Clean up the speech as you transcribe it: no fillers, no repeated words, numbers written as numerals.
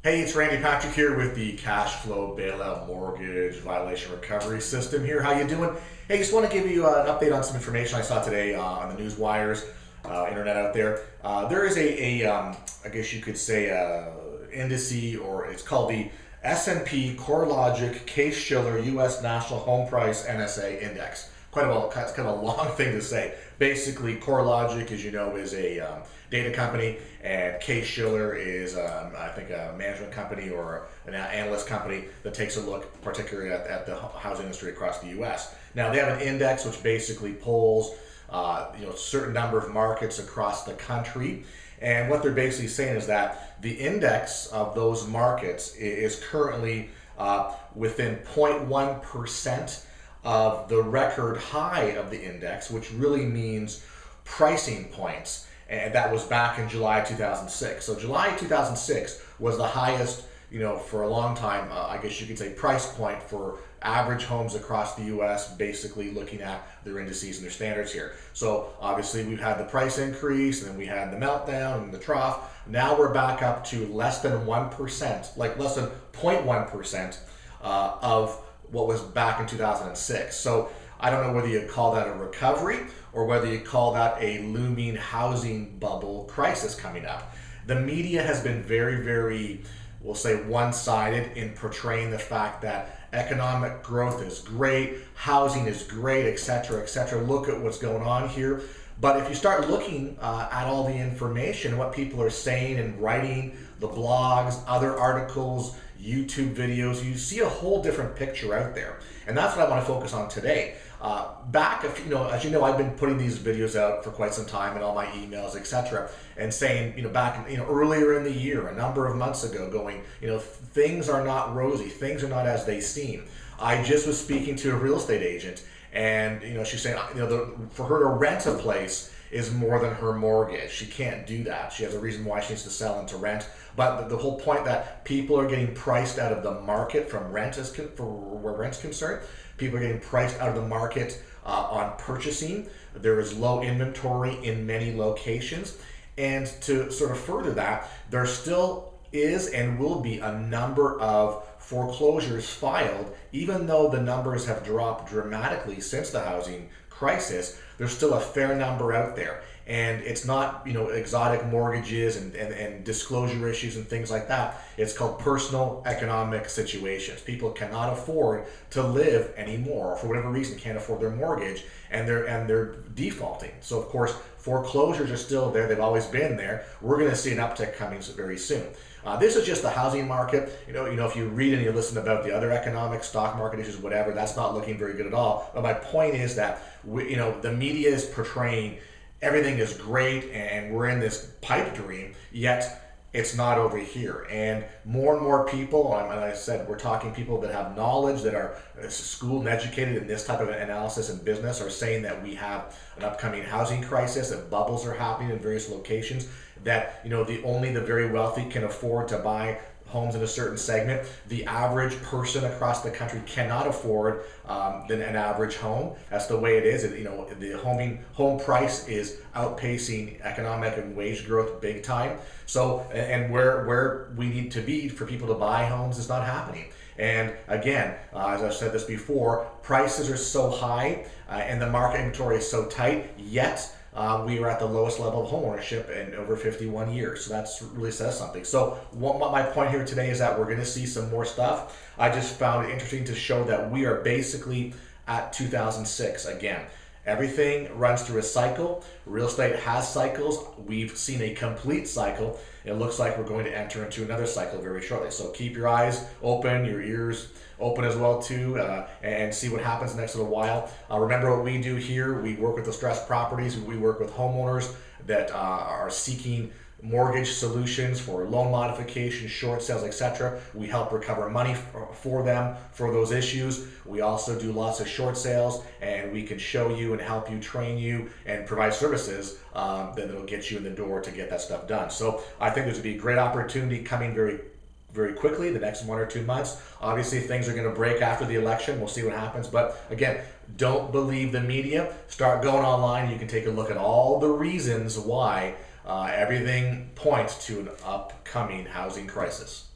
Hey, it's Randy Patrick here with the cash flow bailout mortgage violation recovery system here. How you doing? Hey, just want to give you an update on some information I saw today on the news wires, internet out there. There is I guess you could say, indice, or it's called the S&P CoreLogic CaseShiller U.S. National Home Price NSA Index. It's kind of a long thing to say. Basically, CoreLogic, as you know, is a data company, and CaseShiller is, I think, a management company or an analyst company that takes a look particularly at the housing industry across the U.S. Now, they have an index which basically polls a certain number of markets across the country. And what they're basically saying is that the index of those markets is currently within 0.1% of the record high of the index, which really means pricing points. And that was back in July 2006. So July 2006 was the highest, for a long time, I guess you could say, price point for average homes across the U.S., basically looking at their indices and their standards here. So obviously we've had the price increase, and then we had the meltdown and the trough. Now we're back up to less than 1%, like less than 0.1% of what was back in 2006. So I don't know whether you call that a recovery or whether you call that a looming housing bubble crisis coming up. The media has been very, very, we'll say, one-sided in portraying the fact that economic growth is great, housing is great, etc., etc. Look at what's going on here. But if you start looking at all the information, what people are saying and writing, the blogs, other articles, YouTube videos, you see a whole different picture out there. And that's what I want to focus on today. As you know, I've been putting these videos out for quite some time in all my emails, etc., and saying, back, earlier in the year, a number of months ago, going, things are not rosy, things are not as they seem. I just was speaking to a real estate agent, and she's saying, for her to rent a place is more than her mortgage. She can't do that. She has a reason why she needs to sell and to rent. But the whole point that people are getting priced out of the market from for where rent's concerned. People are getting priced out of the market on purchasing. There is low inventory in many locations. And to sort of further that, there still is and will be a number of foreclosures filed. Even though the numbers have dropped dramatically since the housing crisis, there's still a fair number out there. And it's not, exotic mortgages and disclosure issues and things like that. It's called personal economic situations. People cannot afford to live anymore, or for whatever reason can't afford their mortgage, and they're defaulting. So of course, foreclosures are still there. They've always been there. We're going to see an uptick coming very soon. This is just the housing market. If you read and you listen about the other economic, stock market issues, whatever, that's not looking very good at all. But my point is that the media is portraying everything is great and we're in this pipe dream, yet it's not over here. And more people, and I said, we're talking people that have knowledge, that are schooled and educated in this type of analysis and business, are saying that we have an upcoming housing crisis, that bubbles are happening in various locations, that only the very wealthy can afford to buy homes in a certain segment. The average person across the country cannot afford an average home. That's the way it is. The home price is outpacing economic and wage growth big time. So, and where we need to be for people to buy homes is not happening. And again, as I've said this before, prices are so high and the market inventory is so tight, yet we are at the lowest level of homeownership in over 51 years. So that really says something. So my point here today is that we're going to see some more stuff. I just found it interesting to show that we are basically at 2006 again. Everything runs through a cycle. Real estate has cycles. We've seen a complete cycle. It looks like we're going to enter into another cycle very shortly. So keep your eyes open, your ears open as well too, and see what happens the next little while. Remember what we do here. We work with distressed properties. We work with homeowners that are seeking mortgage solutions for loan modification, short sales, etc. We help recover money for them for those issues. We also do lots of short sales, and we can show you and help you, train you, and provide services that'll get you in the door to get that stuff done. So I think there's going to be a great opportunity coming very quickly, the next 1 or 2 months. Obviously, things are going to break after the election. We'll see what happens. But again, don't believe the media. Start going online. You can take a look at all the reasons why everything points to an upcoming housing crisis.